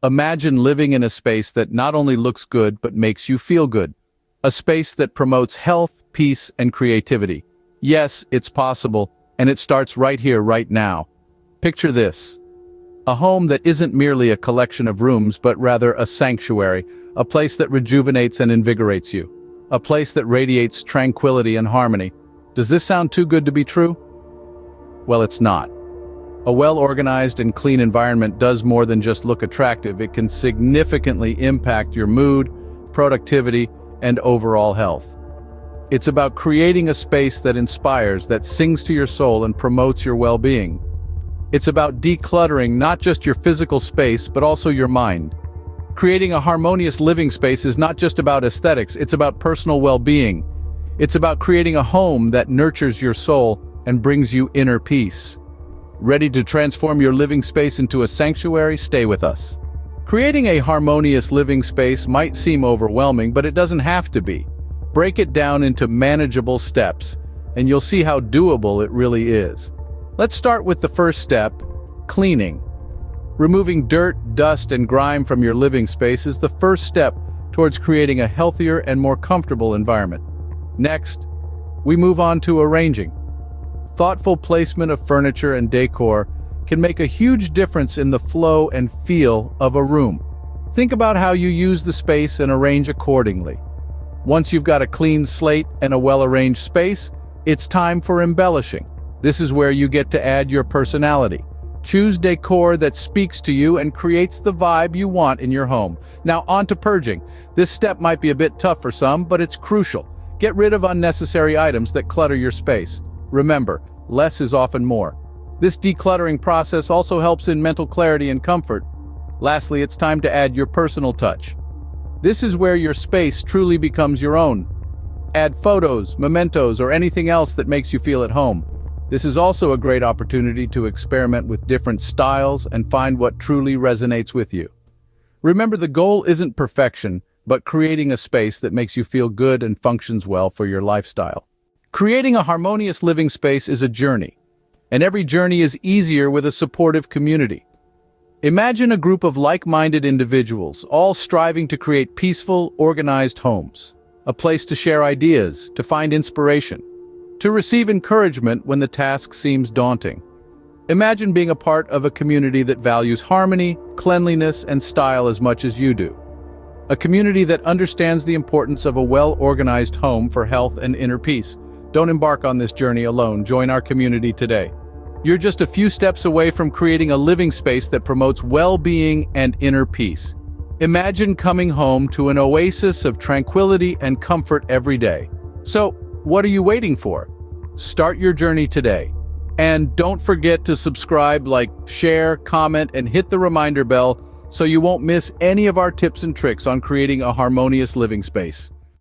Imagine living in a space that not only looks good but makes you feel good. A space that promotes health, peace, and creativity. Yes, it's possible, and it starts right here, right now. Picture this. A home that isn't merely a collection of rooms, but rather a sanctuary, a place that rejuvenates and invigorates you. A place that radiates tranquility and harmony. Does this sound too good to be true? Well, it's not. A well-organized and clean environment does more than just look attractive. It can significantly impact your mood, productivity, and overall health. It's about creating a space that inspires, that sings to your soul and promotes your well-being. It's about decluttering not just your physical space, but also your mind. Creating a harmonious living space is not just about aesthetics, it's about personal well-being. It's about creating a home that nurtures your soul and brings you inner peace. Ready to transform your living space into a sanctuary? Stay with us. Creating a harmonious living space might seem overwhelming, but it doesn't have to be. Break it down into manageable steps, and you'll see how doable it really is. Let's start with the first step, cleaning. Removing dirt, dust, and grime from your living space is the first step towards creating a healthier and more comfortable environment. Next, we move on to arranging. Thoughtful placement of furniture and decor can make a huge difference in the flow and feel of a room. Think about how you use the space and arrange accordingly. Once you've got a clean slate and a well-arranged space, it's time for embellishing. This is where you get to add your personality. Choose decor that speaks to you and creates the vibe you want in your home. Now on to purging. This step might be a bit tough for some, but it's crucial. Get rid of unnecessary items that clutter your space. Remember, less is often more. This decluttering process also helps in mental clarity and comfort. Lastly, it's time to add your personal touch. This is where your space truly becomes your own. Add photos, mementos, or anything else that makes you feel at home. This is also a great opportunity to experiment with different styles and find what truly resonates with you. Remember, the goal isn't perfection, but creating a space that makes you feel good and functions well for your lifestyle. Creating a harmonious living space is a journey, and every journey is easier with a supportive community. Imagine a group of like-minded individuals, all striving to create peaceful, organized homes. A place to share ideas, to find inspiration, to receive encouragement when the task seems daunting. Imagine being a part of a community that values harmony, cleanliness, and style as much as you do. A community that understands the importance of a well-organized home for health and inner peace. Don't embark on this journey alone. Join our community today. You're just a few steps away from creating a living space that promotes well-being and inner peace. Imagine coming home to an oasis of tranquility and comfort every day. So, what are you waiting for? Start your journey today. And don't forget to subscribe, like, share, comment, and hit the reminder bell so you won't miss any of our tips and tricks on creating a harmonious living space.